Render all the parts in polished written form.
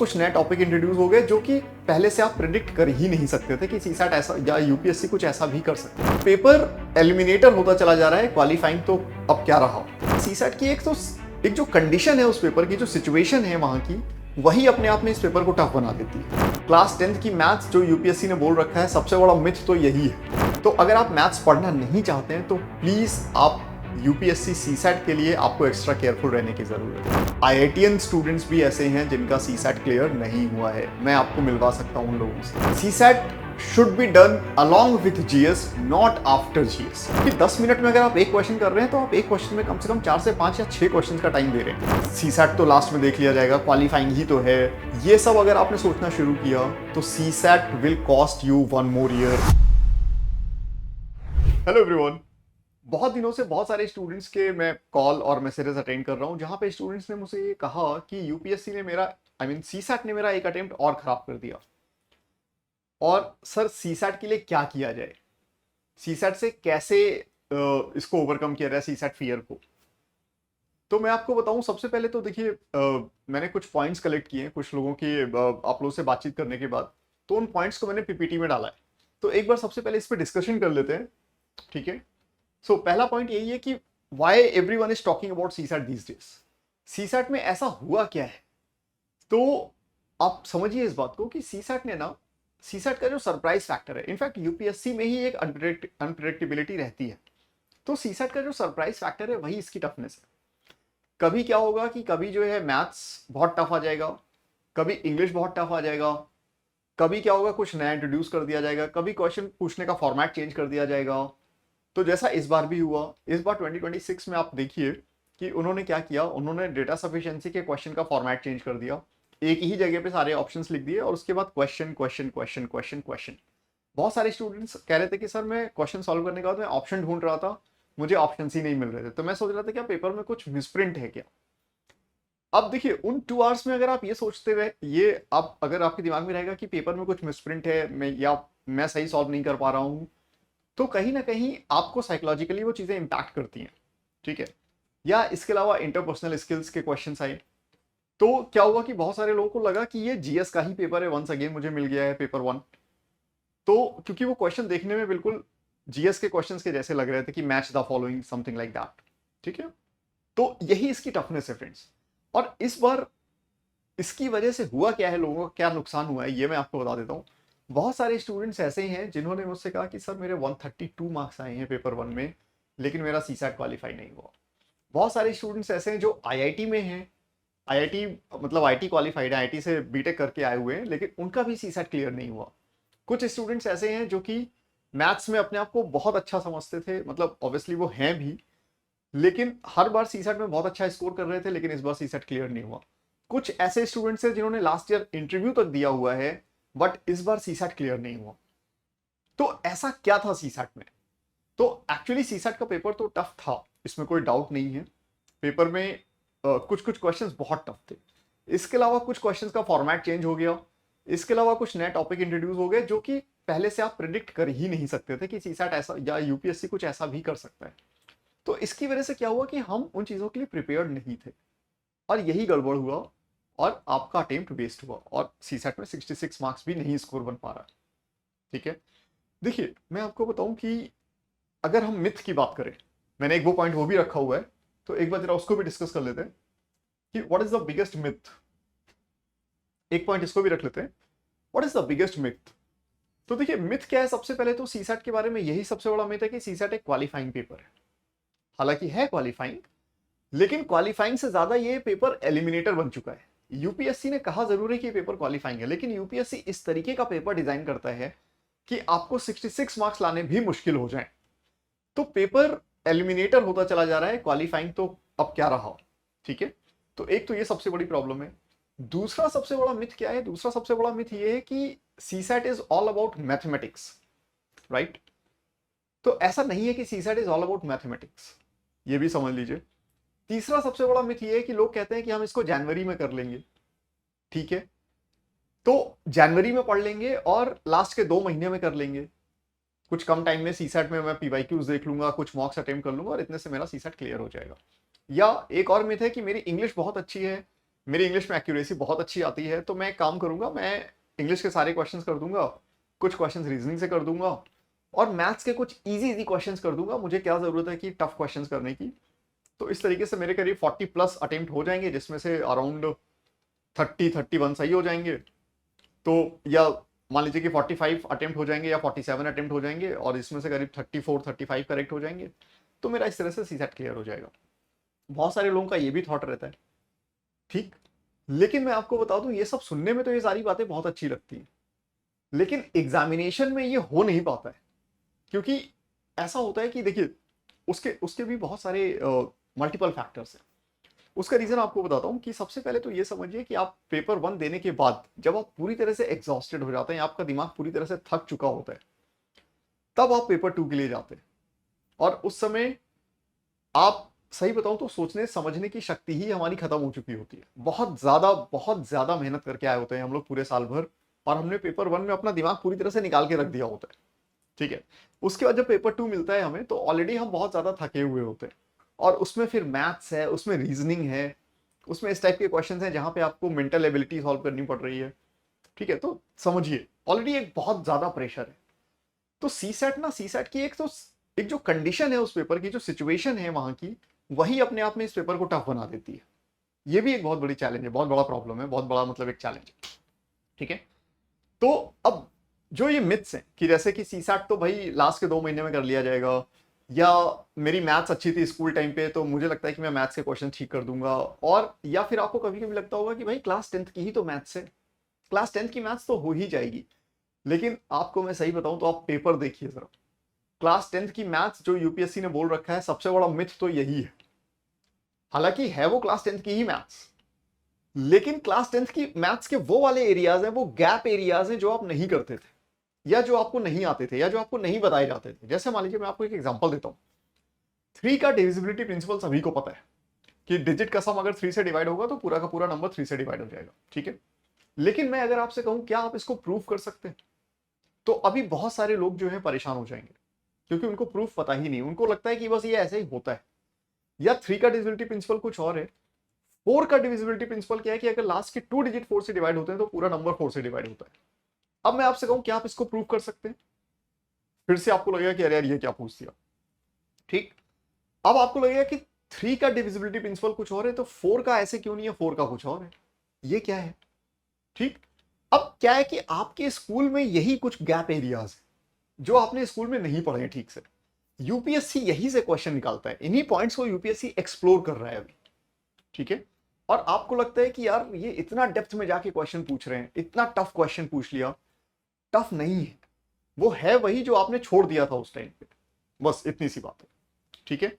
कुछ नए topic introduce हो गए जो कि पहले से आप प्रिडिक्ट कर ही नहीं सकते थे कि सीसैट ऐसा या यूपीएससी कुछ ऐसा भी कर सकते हैं। पेपर एलिमिनेटर होता चला जा रहा है, क्वालिफाइंग तो अब क्या रहा। सीसैट की एक जो कंडीशन है उस पेपर की, जो सिचुएशन है वहां की, वही अपने आप में इस पेपर को टफ बना देती है। क्लास 10th की मैथ्स जो यूपीएससी ने बोल रखा है, सबसे बड़ा मिथ तो यही है। तो अगर आप मैथ्स पढ़ना नहीं चाहते हैं तो प्लीज आप यूपीएससी सीसैट के लिए आपको एक्स्ट्रा केयरफुल रहने की जरूरत है। आईआईटीएन स्टूडेंट्स भी ऐसे हैं जिनका सीसैट क्लियर नहीं हुआ है, मैं आपको मिलवा सकता हूं उन लोगों से। CSAT should be done along with GS, not after GS. कि 10 मिनट में अगर आप एक क्वेश्चन कर रहे हैं तो आप एक क्वेश्चन में कम से कम 4 से 5 या 6 क्वेश्चन का टाइम दे रहे हैं। सीसैट तो लास्ट में देख लिया जाएगा, क्वालिफाइंग ही तो है। ये सब अगर आपने सोचना शुरू किया तो CSAT will cost you 1 more year. Hello everyone, बहुत दिनों से बहुत सारे स्टूडेंट्स के मैं कॉल और मैसेजेस अटेंड कर रहा हूं जहां पे स्टूडेंट्स ने मुझसे ये कहा कि यूपीएससी ने मेरा सीसैट ने मेरा एक अटेम्प्ट और खराब कर दिया, और सर सीसैट के लिए क्या किया जाए, सीसैट से कैसे इसको ओवरकम किया जाए, सीसैट फियर को। तो मैं आपको बताऊं, सबसे पहले तो देखिए, मैंने कुछ पॉइंट्स कलेक्ट किए हैं कुछ लोगों की आप लोगों से बातचीत करने के बाद, तो उन पॉइंट्स को मैंने पीपीटी में डाला है। तो एक बार सबसे पहले इस पर डिस्कशन कर लेते हैं, ठीक है। सो पहला पॉइंट यही है कि why everyone is talking about CSAT these days. CSAT में ऐसा हुआ क्या है, तो आप समझिए इस बात को कि सीसैट ने ना, सीसैट का जो सरप्राइज फैक्टर है, इनफैक्ट यूपीएससी में ही एक अनप्रेडिक्टेबिलिटी रहती है, तो सीसैट का जो सरप्राइज फैक्टर है वही इसकी टफनेस है। कभी क्या होगा कि कभी जो है मैथ्स बहुत टफ आ जाएगा, कभी इंग्लिश बहुत टफ आ जाएगा, कभी क्या होगा कुछ नया इंट्रोड्यूस कर दिया जाएगा, कभी क्वेश्चन पूछने का फॉर्मेट चेंज कर दिया जाएगा। तो जैसा इस बार भी हुआ, इस बार 2026 में आप देखिए कि उन्होंने क्या किया, उन्होंने डेटा सफिशिएंसी के क्वेश्चन का फॉर्मेट चेंज कर दिया, एक ही जगह पे सारे ऑप्शंस लिख दिए और उसके बाद question question question question question. बहुत सारे स्टूडेंट्स कह रहे थे कि सर मैं क्वेश्चन सॉल्व करने के बाद मैं ऑप्शन ढूंढ रहा था, मुझे ऑप्शन ही नहीं मिल रहे थे, तो मैं सोच रहा था क्या पेपर में कुछ मिसप्रिंट है क्या। अब देखिए उन 2 आवर्स में अगर आप ये सोचते रहे, ये आप अगर आपके दिमाग में रहेगा कि पेपर में कुछ मिसप्रिंट है, मैं सही सॉल्व नहीं कर पा रहा हूँ, तो कहीं ना कहीं आपको साइकोलॉजिकली वो चीजें इंपैक्ट करती हैं, ठीक है। या इसके अलावा इंटरपर्सनल स्किल्स के क्वेश्चंस आए, तो क्या हुआ कि बहुत सारे लोगों को लगा कि ये जीएस का ही पेपर है, वंस अगेन मुझे मिल गया है पेपर 1। तो क्योंकि वो क्वेश्चन देखने में बिल्कुल जीएस के क्वेश्चंस के जैसे लग रहे थे कि match the following, something like that, ठीक है। तो यही इसकी टफनेस है फ्रेंड्स। और इस बार इसकी वजह से हुआ क्या है, लोगों का क्या नुकसान हुआ है, ये मैं आपको बता देता हूँ। बहुत सारे स्टूडेंट्स ऐसे ही हैं जिन्होंने मुझसे कहा कि सर मेरे 132 मार्क्स आए हैं पेपर 1 में, लेकिन मेरा सीसैट क्वालिफाई नहीं हुआ। बहुत सारे स्टूडेंट्स ऐसे हैं जो आईआईटी में हैं, आईआईटी मतलब आईटी क्वालिफाइड है, आईआईटी से बीटेक करके आए हुए हैं, लेकिन उनका भी सीसैट क्लियर नहीं हुआ। कुछ स्टूडेंट्स ऐसे हैं जो कि मैथ्स में अपने आप को बहुत अच्छा समझते थे, मतलब ऑब्वियसली वो हैं भी, लेकिन हर बार सीसैट में बहुत अच्छा स्कोर कर रहे थे, लेकिन इस बार सीसैट क्लियर नहीं हुआ। कुछ ऐसे स्टूडेंट्स हैं जिन्होंने लास्ट ईयर इंटरव्यू तक दिया हुआ है, बट इस बार सीसैट क्लियर नहीं हुआ। तो ऐसा क्या था सीसैट में। तो एक्चुअली सीसैट का पेपर तो टफ था, इसमें कोई डाउट नहीं है। पेपर में कुछ कुछ क्वेश्चंस बहुत टफ थे, इसके अलावा कुछ क्वेश्चंस का फॉर्मेट चेंज हो गया, इसके अलावा कुछ नए टॉपिक इंट्रोड्यूस हो गए जो कि पहले से आप प्रिडिक्ट कर ही नहीं सकते थे कि सीसैट ऐसा या यूपीएससी कुछ ऐसा भी कर सकता है। तो इसकी वजह से क्या हुआ कि हम उन चीज़ों के लिए प्रिपेयर्ड नहीं थे, और यही गड़बड़ हुआ और आपका अटेम्प्ट वेस्ट हुआ, और सीसैट में 66 मार्क्स भी नहीं स्कोर बन पा रहा, ठीक है। देखिए मैं आपको बताऊं कि अगर हम मिथ की बात करें, मैंने एक वो पॉइंट वो भी रखा हुआ है, तो एक बार जरा उसको भी डिस्कस कर लेते हैं कि what is the biggest myth. एक पॉइंट इसको भी रख लेते हैं, what is the biggest myth. तो देखिए मिथ क्या है, सबसे पहले तो सीसैट के बारे में यही सबसे बड़ा मिथ है कि सीसैट एक क्वालिफाइंग पेपर है। हालांकि है क्वालिफाइंग, लेकिन क्वालिफाइंग से ज्यादा ये पेपर एलिमिनेटर बन चुका है। यूपीएससी ने कहा जरूर है कि पेपर क्वालिफाइंग है, लेकिन यूपीएससी इस तरीके का पेपर डिजाइन करता है कि आपको 66 मार्क्स लाने भी मुश्किल हो जाए। तो पेपर एलिमिनेटर होता चला जा रहा है, क्वालिफाइंग तो अब क्या रहा, ठीक है। तो एक तो ये सबसे बड़ी प्रॉब्लम है। दूसरा सबसे बड़ा मिथ क्या है, दूसरा सबसे बड़ा मिथ ये है कि CSAT is all about mathematics, right. तो ऐसा नहीं है कि CSAT is all about mathematics, ये भी समझ लीजिए। तीसरा सबसे बड़ा मिथ ये है कि लोग कहते हैं कि हम इसको जनवरी में कर लेंगे, ठीक है। तो जनवरी में पढ़ लेंगे और लास्ट के 2 महीने में कर लेंगे, कुछ कम टाइम में सीसैट में मैं पीवाईक्यूज देख लूंगा, कुछ मॉक्स अटेम्प्ट कर लूंगा और इतने से मेरा सीसैट क्लियर हो जाएगा। या एक और मिथ है कि मेरी इंग्लिश बहुत अच्छी है, मेरी इंग्लिश में एक्यूरेसी बहुत अच्छी आती है, तो मैं एक काम करूंगा, मैं इंग्लिश के सारे क्वेश्चंस कर दूंगा, कुछ क्वेश्चंस रीजनिंग से कर दूंगा, और मैथ्स के कुछ इजी इजी क्वेश्चंस कर दूंगा। मुझे क्या जरूरत है कि टफ क्वेश्चंस करने की। तो इस तरीके से मेरे करीब 40 प्लस अटेम्प्ट हो जाएंगे, जिसमें से अराउंड 30-31 सही हो जाएंगे। तो या मान लीजिए कि 45 अटेम्प्ट हो जाएंगे या 47 अटेम्प्ट हो जाएंगे, और इसमें से करीब 34-35 करेक्ट हो जाएंगे। तो मेरा इस तरह से सीसेट क्लियर हो जाएगा। बहुत सारे लोगों का ये भी थॉट रहता है, ठीक। लेकिन मैं आपको बता दूं, ये सब सुनने में तो ये सारी बातें बहुत अच्छी लगती हैं, लेकिन एग्जामिनेशन में ये हो नहीं पाता है। क्योंकि ऐसा होता है कि देखिए, उसके उसके भी बहुत सारे मल्टीपल फैक्टर्स हैं। उसका रीजन आपको बताता हूं कि सबसे पहले तो ये समझिए कि आप पेपर 1 देने के बाद जब आप पूरी तरह से एग्जॉस्टेड हो जाते हैं, आपका दिमाग पूरी तरह से थक चुका होता है, तब आप पेपर 2 के लिए जाते हैं। और उस समय आप, सही बताऊं तो, सोचने समझने की शक्ति ही हमारी खत्म हो चुकी होती है। बहुत ज्यादा मेहनत करके आए होते हैं हम लोग पूरे साल भर, और हमने पेपर 1 में अपना दिमाग पूरी तरह से निकाल के रख दिया होता है, ठीक है। उसके बाद जब पेपर 2 मिलता है हमें, तो ऑलरेडी हम बहुत ज्यादा थके हुए होते हैं, और उसमें फिर मैथ्स है, उसमें रीजनिंग है, उसमें इस टाइप के क्वेश्चन हैं जहां पे आपको मेंटल एबिलिटी सॉल्व करनी पड़ रही है, ठीक है। तो समझिए, ऑलरेडी एक बहुत ज्यादा प्रेशर है। तो सी सेट की एक जो कंडीशन है उस पेपर की, जो सिचुएशन है वहां की, वही अपने आप में इस पेपर को टफ बना देती है। ये भी एक बहुत बड़ी चैलेंज है, बहुत बड़ा प्रॉब्लम है, बहुत बड़ा मतलब एक चैलेंज है, ठीक है। तो अब जो ये मिथ्स हैं कि जैसे कि सीसैट तो भाई लास्ट के 2 महीने में कर लिया जाएगा, या मेरी मैथ्स अच्छी थी स्कूल टाइम पे तो मुझे लगता है कि मैं मैथ्स के क्वेश्चन ठीक कर दूंगा, और या फिर आपको कभी कभी लगता होगा कि भाई क्लास 10th की ही तो मैथ्स है, क्लास 10th की मैथ्स तो हो ही जाएगी। लेकिन आपको मैं सही बताऊं तो आप पेपर देखिए जरा। क्लास 10th की मैथ्स जो यूपीएससी ने बोल रखा है, सबसे बड़ा मिथ तो यही है। हालांकि है वो क्लास 10th की ही मैथ्स, लेकिन क्लास 10th की मैथ्स के वो वाले एरियाज हैं, वो गैप एरियाज हैं जो आप नहीं करते थे, या जो आपको नहीं आते थे, या जो आपको नहीं बताए जाते थे। जैसे मान लीजिए, मैं आपको एक एग्जांपल देता हूं। 3 का डिविजिबिलिटी प्रिंसिपल सभी को पता है कि डिजिट का सम अगर 3 से डिवाइड होगा तो पूरा का पूरा नंबर 3 से डिवाइड हो जाएगा, ठीक है। लेकिन मैं अगर आपसे कहूं क्या आप इसको प्रूफ कर सकते हैं, तो अभी बहुत सारे लोग जो है परेशान हो जाएंगे, क्योंकि उनको प्रूफ पता ही नहीं। उनको लगता है कि बस ये ऐसे ही होता है। या 3 का डिविजिबिलिटी प्रिंसिपल कुछ और है। 4 का डिविजिबिलिटी प्रिंसिपल क्या है कि अगर लास्ट के 2 डिजिट 4 से डिवाइड होते हैं तो पूरा नंबर 4 से डिवाइड होता है। अब मैं आपसे कहूं क्या आप इसको प्रूव कर सकते हैं, फिर से आपको लगेगा कि अरे यार ये क्या पूछ दिया, ठीक। अब आपको लगेगा कि 3 का डिविजिबिलिटी प्रिंसिपल कुछ और है, तो 4 का ऐसे क्यों नहीं है, 4 का कुछ और है, ये क्या है, ठीक। अब क्या है कि आपके स्कूल में यही कुछ गैप एरियाज है जो आपने स्कूल में नहीं पढ़े हैं ठीक से। यूपीएससी यही से क्वेश्चन निकालता है, इन्हीं पॉइंट्स को यूपीएससी एक्सप्लोर कर रहा है अभी, ठीक है। और आपको लगता है कि यार ये इतना डेप्थ में जाके क्वेश्चन पूछ रहे हैं, इतना टफ क्वेश्चन पूछ लिया। टफ नहीं है, वो है वही जो आपने छोड़ दिया था उस टाइम पे, बस इतनी सी बात है, ठीक है।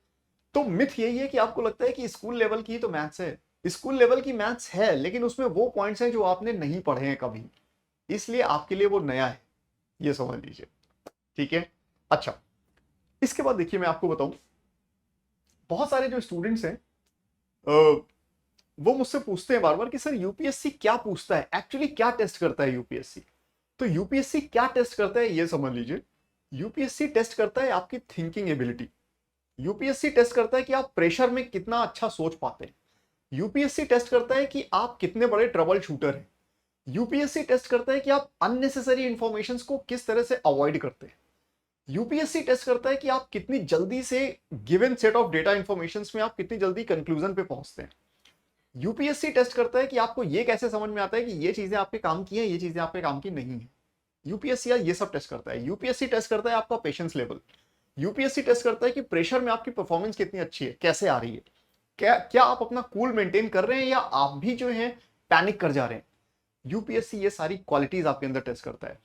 तो मिथ यही है कि आपको लगता है कि स्कूल लेवल की तो मैथ्स है। स्कूल लेवल की मैथ्स है, लेकिन उसमें वो पॉइंट्स हैं जो आपने नहीं पढ़े हैं कभी, इसलिए आपके लिए वो नया है, ये समझ लीजिए, ठीक है। अच्छा, इसके बाद देखिए मैं आपको बताऊं, बहुत सारे जो स्टूडेंट्स हैं वो मुझसे पूछते हैं बार बार कि सर यूपीएससी क्या पूछता है, एक्चुअली क्या टेस्ट करता है यूपीएससी। तो यूपीएससी क्या टेस्ट करता है ये समझ लीजिए। यूपीएससी टेस्ट करता है आपकी थिंकिंग एबिलिटी। यूपीएससी टेस्ट करता है कि आप प्रेशर में कितना अच्छा सोच पाते हैं। यूपीएससी टेस्ट करता है कि आप कितने बड़े ट्रबल शूटर हैं। यूपीएससी टेस्ट करता है कि आप अननेसेसरी इंफॉर्मेशन को किस तरह से अवॉइड करते हैं। यूपीएससी टेस्ट करता है कि आप कितनी जल्दी से given set of data information में आप कितनी जल्दी कंक्लूजन पे पहुंचते हैं। यूपीएससी टेस्ट करता है कि आपको ये कैसे समझ में आता है कि ये चीजें आपके काम की हैं, ये चीजें आपके काम की नहीं है। यूपीएससी ये सब टेस्ट करता है। यूपीएससी टेस्ट करता है आपका पेशेंस लेवल। यूपीएससी टेस्ट करता है कि प्रेशर में आपकी परफॉर्मेंस कितनी अच्छी है, कैसे आ रही है, क्या क्या आप अपना कूल मेंटेन कर रहे हैं, या आप भी जो है पैनिक कर जा रहे हैं। यूपीएससी ये सारी क्वालिटीज आपके अंदर टेस्ट करता है।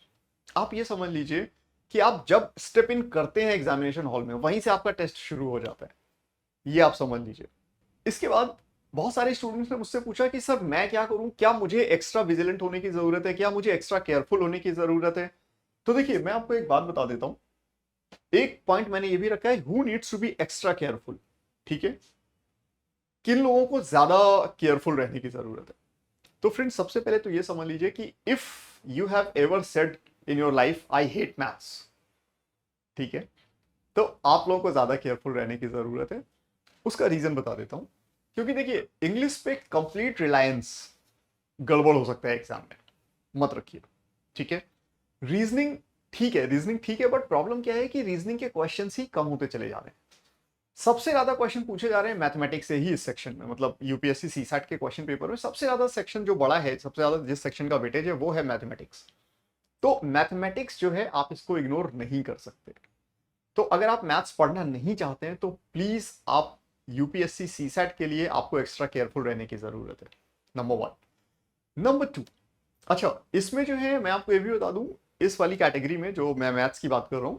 आप ये समझ लीजिए कि आप जब स्टेप इन करते हैं एग्जामिनेशन हॉल में, वहीं से आपका टेस्ट शुरू हो जाता है, ये आप समझ लीजिए। इसके बाद बहुत सारे स्टूडेंट्स ने मुझसे पूछा कि सर मैं क्या करूं, क्या मुझे एक्स्ट्रा विजिलेंट होने की जरूरत है, क्या मुझे एक्स्ट्रा केयरफुल होने की जरूरत है। तो देखिए मैं आपको एक बात बता देता हूं, एक पॉइंट मैंने ये भी रखा है, who needs to be extra careful, ठीक है। किन लोगों को ज्यादा केयरफुल रहने की जरूरत है। तो फ्रेंड्स सबसे पहले तो ये समझ लीजिए कि if you have ever said in your life I hate maths, ठीक है, तो आप लोगों को ज्यादा केयरफुल रहने की जरूरत है। उसका रीजन बता देता हूं। क्योंकि देखिए इंग्लिश पे कंप्लीट रिलायंस गड़बड़ हो सकता है एग्जाम में, मत रखिए, ठीक है। रीजनिंग ठीक है, रीजनिंग ठीक है, बट प्रॉब्लम क्या है कि रीजनिंग के क्वेश्चंस ही कम होते चले जा रहे हैं। सबसे ज्यादा क्वेश्चन पूछे जा रहे हैं मैथमेटिक्स से ही इस सेक्शन में, मतलब यूपीएससी सीसैट के क्वेश्चन पेपर में सबसे ज्यादा सेक्शन जो बड़ा है, सबसे ज्यादा जिस सेक्शन का वेटेज है वो है मैथमेटिक्स। तो मैथमेटिक्स जो है आप इसको इग्नोर नहीं कर सकते। तो अगर आप मैथ्स पढ़ना नहीं चाहते हैं तो प्लीज आप यूपीएससी सीसैट के लिए आपको एक्स्ट्रा केयरफुल रहने की जरूरत है, नंबर 1। नंबर 2, अच्छा इसमें जो है मैं आपको ये भी बता दूं, इस वाली कैटेगरी में जो मैं मैथ्स की बात कर रहा हूं,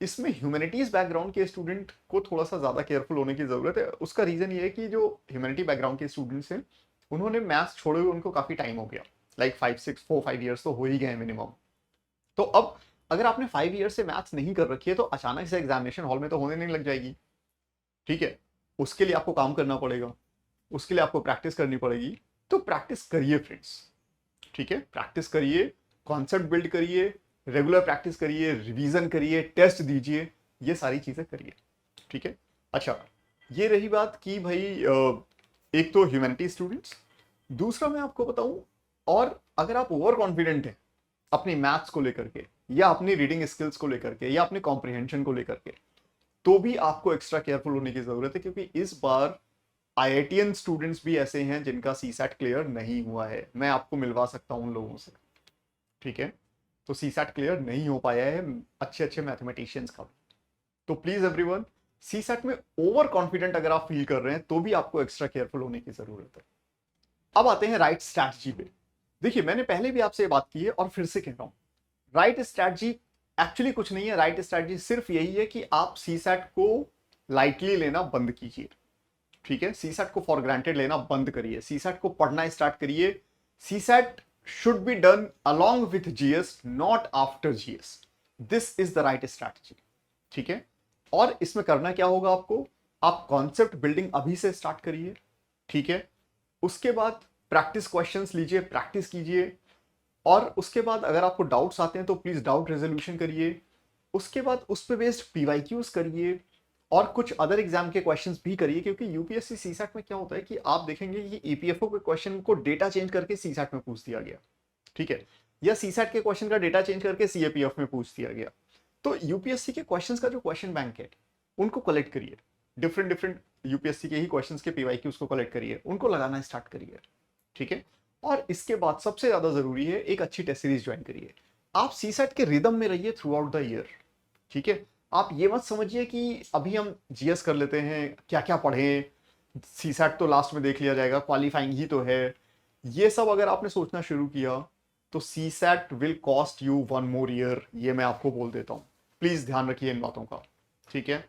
इसमें ह्यूमैनिटीज बैकग्राउंड के स्टूडेंट को थोड़ा सा ज्यादा केयरफुल होने की जरूरत है। उसका रीजन ये है कि जो ह्यूमैनिटी बैकग्राउंड के स्टूडेंट्स हैं उन्होंने मैथ्स छोड़े हुए उनको काफी टाइम हो गया, लाइक 5 6 4 5 ईयर्स तो हो ही गए मिनिमम। तो अब अगर आपने 5 ईयर से मैथ्स नहीं कर रखी है तो अचानक से एग्जामिनेशन हॉल में तो होने नहीं लग जाएगी, ठीक है। उसके लिए आपको काम करना पड़ेगा, उसके लिए आपको प्रैक्टिस करनी पड़ेगी। तो प्रैक्टिस करिए फ्रेंड्स, ठीक है, प्रैक्टिस करिए, कॉन्सेप्ट बिल्ड करिए, रेगुलर प्रैक्टिस करिए, रिवीजन करिए, टेस्ट दीजिए, ये सारी चीजें करिए, ठीक है। अच्छा ये रही बात कि भाई एक तो ह्यूमैनिटी स्टूडेंट्स, दूसरा मैं आपको बताऊं, और अगर आप ओवर कॉन्फिडेंट हैं अपनी मैथ्स को लेकर के या अपनी रीडिंग स्किल्स को लेकर के या अपने कॉम्प्रिहेंशन को लेकर के, तो भी आपको एक्स्ट्रा केयरफुल होने की जरूरत है, क्योंकि इस बार आईआईटीएन स्टूडेंट्स भी ऐसे हैं जिनका सीसैट क्लियर नहीं हुआ है। मैं आपको मिलवा सकता हूं उन लोगों से, ठीक है। तो सीसैट क्लियर नहीं हो पाया है अच्छे अच्छे मैथमेटिशियंस का। तो प्लीज एवरीवन, सीसैट में ओवर कॉन्फिडेंट अगर आप फील कर रहे हैं तो भी आपको एक्स्ट्रा केयरफुल होने की जरूरत है। अब आते हैं राइट स्ट्रैटेजी पे। देखिए मैंने पहले भी आपसे बात की है और फिर से कह रहा हूं, राइट स्ट्रैटेजी एक्चुअली कुछ नहीं है। राइट स्ट्रैटेजी सिर्फ यही है कि आप सीसैट को लाइटली लेना बंद कीजिए, ठीक है। सीसैट को फॉर ग्रांटेड लेना बंद करिए, सीसैट को पढ़ना स्टार्ट करिए। CSAT should be done along with GS, not after GS. This is the right strategy, ठीक है। और इसमें करना क्या होगा आपको, आप कॉन्सेप्ट बिल्डिंग अभी से स्टार्ट करिए, ठीक है। उसके बाद प्रैक्टिस क्वेश्चंस लीजिए, प्रैक्टिस कीजिए, और उसके बाद अगर आपको डाउट्स आते हैं तो प्लीज डाउट रेजोल्यूशन करिए। उसके बाद उस पर बेस्ड पीवाईक्यूज करिए और कुछ अदर एग्जाम के क्वेश्चंस भी करिए, क्योंकि यूपीएससी सीसैट में क्या होता है कि आप देखेंगे कि ईपीएफओ के क्वेश्चन को डेटा चेंज करके सीसैट में पूछ दिया गया, ठीक है, या सीसैट के क्वेश्चन का डेटा चेंज करके सीएपीएफ में पूछ दिया गया। तो यूपीएससी के क्वेश्चंस का जो क्वेश्चन बैंक है उनको कलेक्ट करिए, डिफरेंट डिफरेंट यूपीएससी के ही क्वेश्चंस के पीवाईक्यूज को कलेक्ट करिए, उनको लगाना स्टार्ट करिए, ठीक है। और इसके बाद सबसे ज्यादा जरूरी है एक अच्छी टेस्ट सीरीज ज्वाइन करिए। आप सीसैट के रिदम में रहिए थ्रू आउट द ईयर, ठीक है। आप ये मत समझिए कि अभी हम जीएस कर लेते हैं, क्या क्या पढ़ें, सीसैट तो लास्ट में देख लिया जाएगा, क्वालिफाइंग ही तो है। ये सब अगर आपने सोचना शुरू किया तो CSAT will cost you 1 more year, ये मैं आपको बोल देता हूं। प्लीज ध्यान रखिए इन बातों का, ठीक है।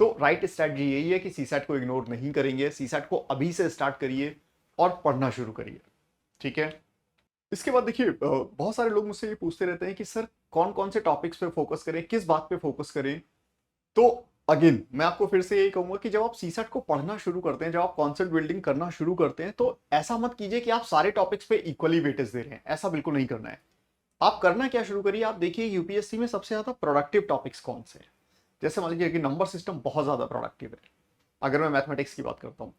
तो राइट स्ट्रैटेजी यही है कि सीसैट को इग्नोर नहीं करेंगे, सीसैट को अभी से स्टार्ट करिए और पढ़ना शुरू करिए, ठीक है। इसके बाद देखिए बहुत सारे लोग मुझसे ये पूछते रहते हैं कि सर कौन कौन से टॉपिक्स पे फोकस करें, किस बात पे फोकस करें। तो अगेन मैं आपको फिर से यही कहूंगा कि जब आप सीसैट को पढ़ना शुरू करते हैं, जब आप कॉन्सेप्ट बिल्डिंग करना शुरू करते हैं, तो ऐसा मत कीजिए कि आप सारे टॉपिक्स पे इक्वली वेटेज दे रहे हैं, ऐसा बिल्कुल नहीं करना है। आप करना क्या शुरू करिए, आप देखिए यूपीएससी में सबसे ज्यादा प्रोडक्टिव टॉपिक्स कौन से हैं। जैसे मान लीजिए कि नंबर सिस्टम बहुत ज्यादा प्रोडक्टिव है, अगर मैं मैथमेटिक्स की बात करता हूँ।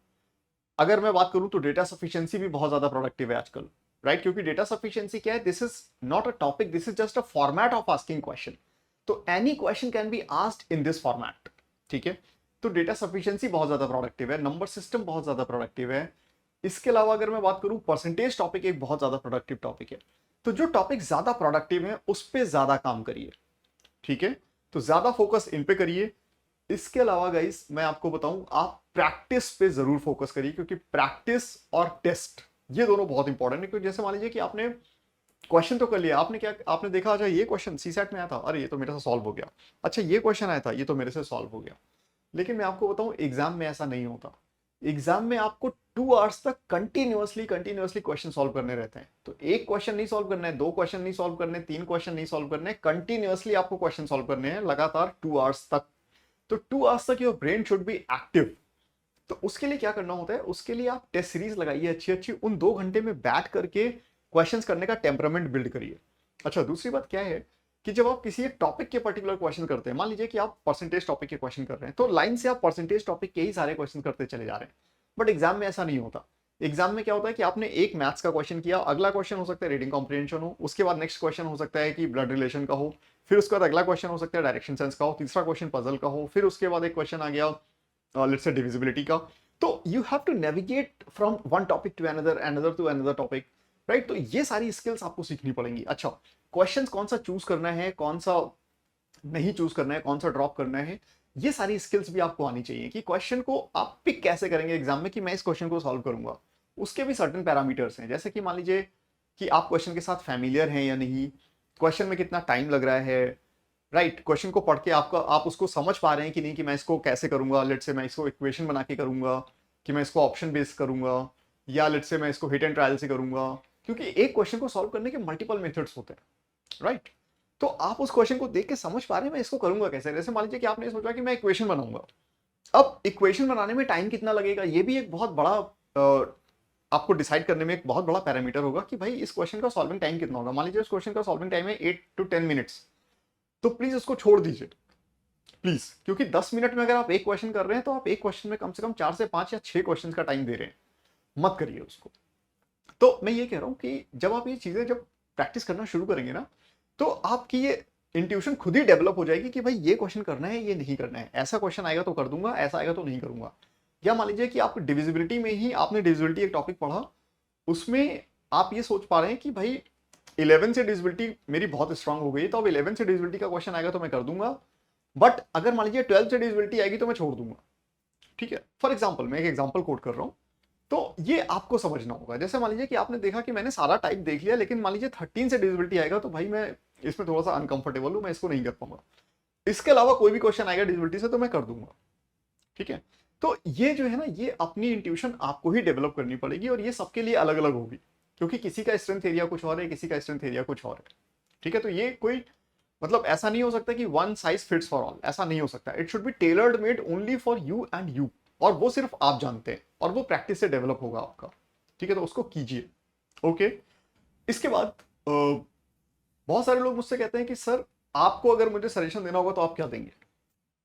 अगर मैं बात करूं तो डेटा सफिशिएंसी भी बहुत ज्यादा प्रोडक्टिव है आजकल, राइट। क्योंकि डेटा सफिशिएंसी क्या है, this is not a topic, this is just a format of asking question. तो any question can be asked in this format, ठीक है। तो डेटा सफिशिएंसी बहुत ज्यादा प्रोडक्टिव है, नंबर सिस्टम बहुत ज्यादा प्रोडक्टिव है। इसके अलावा अगर मैं बात करूं, परसेंटेज टॉपिक एक बहुत ज्यादा प्रोडक्टिव टॉपिक है। तो जो टॉपिक ज्यादा प्रोडक्टिव है उस पर ज्यादा काम करिए, ठीक है। तो ज्यादा फोकस इन पे करिए। इसके अलावा गाइस मैं आपको बताऊं, आप प्रैक्टिस पे जरूर फोकस करिए, क्योंकि प्रैक्टिस और टेस्ट ये दोनों बहुत इंपॉर्टेंट है। क्योंकि जैसे मान लीजिए कि आपने क्वेश्चन तो कर लिया, आपने क्या आपने देखा, अच्छा ये क्वेश्चन सीसैट में आया था, अरे ये तो मेरे से सॉल्व हो गया, अच्छा ये क्वेश्चन आया था, ये तो मेरे से सॉल्व हो गया। लेकिन मैं आपको बताऊं एग्जाम में ऐसा नहीं होता। एग्जाम में आपको 2 आवर्स तक कंटिन्यूअसली कंटिन्यूअसली क्वेश्चन सॉल्व करने रहते हैं। तो एक क्वेश्चन नहीं सॉल्व करना है, 2 क्वेश्चन नहीं सॉल्व करने, 3 क्वेश्चन नहीं सॉल्व करने, कंटिन्यूअसली आपको क्वेश्चन सॉल्व करने हैं लगातार 2 आवर्स तक। तो 2 आवर्स तक your brain should be active. तो उसके लिए क्या करना होता है, उसके लिए आप टेस्ट सीरीज लगाइए अच्छी अच्छी, उन 2 घंटे में बैठ करके क्वेश्चंस करने का टेम्परामेंट बिल्ड करिए। अच्छा दूसरी बात क्या है कि जब आप किसी एक टॉपिक के पर्टिकुलर क्वेश्चन करते हैं, मान लीजिए कि आप परसेंटेज टॉपिक के क्वेश्चन कर रहे हैं, तो लाइन से आप परसेंटेज टॉपिक के ही सारे क्वेश्चन करते चले जा रहे हैं। बट एग्जाम में ऐसा नहीं होता। एग्जाम में क्या होता है कि आपने एक मैथ्स का क्वेश्चन किया, अगला क्वेश्चन हो सकता है रीडिंग कॉम्प्रिहेंशन हो, उसके बाद नेक्स्ट क्वेश्चन हो सकता है कि ब्लड रिलेशन का हो, फिर उसके बाद अगला क्वेश्चन हो सकता है डायरेक्शन सेंस का हो, तीसरा क्वेश्चन पजल का हो, फिर उसके बाद एक क्वेश्चन आ गया लेट्स से डिविजिबिलिटी का। तो you have to navigate from one topic to another, another to another topic, right. तो ये सारी स्किल्स आपको सीखनी पड़ेंगी। अच्छा, क्वेश्चन कौन सा चूज करना है, कौन सा नहीं चूज करना है, कौन सा ड्रॉप करना है, ये सारी स्किल्स भी आपको आनी चाहिए कि क्वेश्चन को आप पिक कैसे करेंगे एग्जाम में कि मैं इस क्वेश्चन को सॉल्व करूंगा। उसके भी सर्टेन पैरामीटर्स हैं, जैसे कि मान लीजिए कि आप क्वेश्चन के साथ फैमिलियर हैं या नहीं, क्वेश्चन में कितना टाइम लग रहा है, राइट। क्वेश्चन को पढ़ के आप उसको समझ पा रहे हैं कि नहीं, कि मैं इसको कैसे करूंगा, लेट से मैं इसको इक्वेशन बना के करूंगा, कि मैं इसको ऑप्शन बेस्ड करूंगा, या लेट से मैं इसको हिट एंड ट्रायल से करूंगा। क्योंकि एक क्वेश्चन को सॉल्व करने के मल्टीपल मेथड्स होते हैं, राइट। तो आप उस क्वेश्चन को देख के समझ पा रहे हैं मैं इसको करूंगा कैसे। जैसे मान लीजिए कि आपने सोचा कि मैं इक्वेशन बनाऊंगा, अब इक्वेशन बनाने में टाइम कितना लगेगा, ये भी एक बहुत बड़ा आपको डिसाइड करने में एक बहुत बड़ा पैरामीटर होगा कि भाई इस क्वेश्चन का सॉल्विंग टाइम कितना होगा। मान लीजिए उस क्वेश्चन का सॉल्विंग टाइम है 8 to 10 मिनट्स, तो प्लीज उसको छोड़ दीजिए, प्लीज। क्योंकि 10 मिनट में अगर आप एक क्वेश्चन कर रहे हैं तो आप एक क्वेश्चन में कम से कम 4 से 5 या 6 क्वेश्चन का टाइम दे रहे हैं, मत करिए उसको। तो मैं ये कह रहा हूं कि जब आप ये चीजें जब प्रैक्टिस करना शुरू करेंगे ना, तो आपकी ये इंट्यूशन खुद ही डेवलप हो जाएगी कि भाई ये क्वेश्चन करना है, ये नहीं करना है, ऐसा क्वेश्चन आएगा तो कर दूंगा, ऐसा आएगा तो नहीं करूंगा। या मान लीजिए कि आप डिविजिबिलिटी में ही आपने डिविजिबिलिटी एक टॉपिक पढ़ा, उसमें आप ये सोच पा रहे हैं कि भाई 11 से डिविजिबिलिटी मेरी बहुत स्ट्रांग हो गई, तो अब 11 से डिविजिबिलिटी का क्वेश्चन आएगा तो मैं कर दूंगा, बट अगर मान लीजिए 12 से डिविजिबिलिटी आएगी तो मैं छोड़ दूंगा, ठीक है। फॉर एग्जाम्पल मैं एक एग्जाम्पल कोट कर रहा हूं, तो ये आपको समझना होगा। जैसे मान लीजिए कि आपने देखा कि मैंने सारा टाइप देख लिया, लेकिन मान लीजिए 13 से डिविजिबिलिटी आएगा तो भाई मैं इसमें थोड़ा सा अनकंफर्टेबल हूं, मैं इसको नहीं कर पाऊंगा। इसके अलावा कोई भी क्वेश्चन आएगा डिविजिबिलिटी से तो मैं कर दूंगा, ठीक है। तो ये जो है ना, ये अपनी इंट्यूशन आपको ही डेवलप करनी पड़ेगी, और ये सबके लिए अलग अलग होगी, क्योंकि किसी का स्ट्रेंथ एरिया कुछ और है, किसी का स्ट्रेंथ एरिया कुछ और है, ठीक है। तो ये कोई मतलब ऐसा नहीं हो सकता कि one size fits for all, ऐसा नहीं हो सकता। It should be tailored made only for you and you, और वो सिर्फ आप जानते हैं, और वो प्रैक्टिस से डेवलप होगा आपका, ठीक है। तो उसको कीजिए, ओके। इसके बाद बहुत सारे लोग मुझसे कहते हैं कि सर आपको अगर मुझे सजेशन देना होगा तो आप क्या देंगे।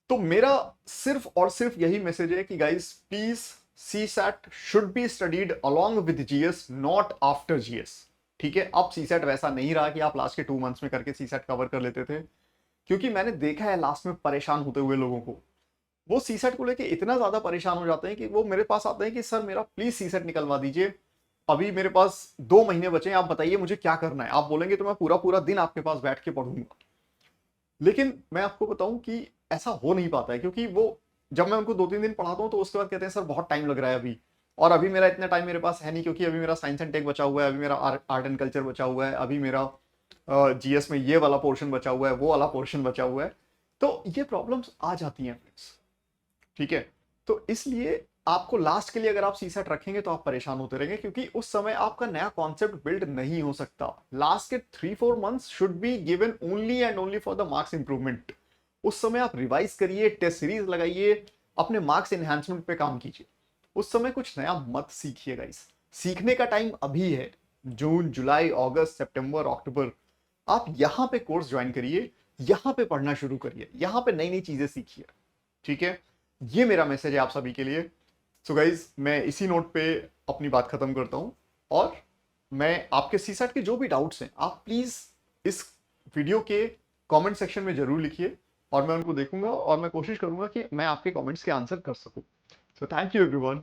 तो मेरा सिर्फ और सिर्फ यही मैसेज है कि guys please, CSAT should be studied along with GS, not after GS, ठीक है। अब सी सैट वैसा नहीं रहा कि आप लास्ट के 2 मंथ्स में करके सी सैट कवर कर लेते थे, क्योंकि मैंने देखा है लास्ट में परेशान होते हुए लोगों को, वो सी सेट को लेके इतना ज्यादा परेशान हो जाते हैं कि वो मेरे पास आते हैं कि सर मेरा प्लीज सी सेट निकलवा दीजिए, अभी मेरे पास 2 महीने बचे हैं, आप बताइए मुझे क्या करना है। आप बोलेंगे तो मैं पूरा पूरा दिन आपके पास बैठ के पढ़ूंगा, लेकिन मैं आपको बताऊं कि ऐसा हो नहीं पाता है, क्योंकि वो जब मैं उनको 2-3 दिन पढ़ाता हूँ तो उसके बाद कहते हैं सर बहुत टाइम लग रहा है अभी, और अभी मेरा इतना टाइम मेरे पास है नहीं, क्योंकि अभी मेरा साइंस एंड टेक बचा हुआ है, अभी मेरा आर्ट एंड कल्चर बचा हुआ है, अभी मेरा जीएस में ये वाला पोर्शन बचा हुआ है, वो वाला पोर्शन बचा हुआ है। तो ये प्रॉब्लम्स आ जाती हैं फ्रेंड्स, ठीक है। तो इसलिए आपको लास्ट के लिए अगर आप सी सेट रखेंगे तो आप परेशान होते रहेंगे, क्योंकि उस समय आपका नया कॉन्सेप्ट बिल्ड नहीं हो सकता। लास्ट के 3-4 months should be given only and only for the marks improvement. उस समय आप रिवाइज करिए, टेस्ट सीरीज लगाइए, अपने मार्क्स एनहांसमेंट पे काम कीजिए। उस समय कुछ नया मत सीखिए गाइस, सीखने का टाइम अभी है। जून, जुलाई, अगस्त, सितंबर, अक्टूबर, आप यहाँ पे कोर्स ज्वाइन करिए, यहाँ पे पढ़ना शुरू करिए, यहाँ पे नई नई चीजें सीखिए, ठीक है। ये मेरा मैसेज है आप सभी के लिए। सो गाइज मैं इसी नोट पे अपनी बात खत्म करता हूँ, और मैं आपके सी सेट के जो भी डाउट्स हैं आप प्लीज इस वीडियो के कमेंट सेक्शन में जरूर लिखिए, और मैं उनको देखूंगा और मैं कोशिश करूंगा कि मैं आपके कमेंट्स के आंसर कर सकूं। So thank you everyone.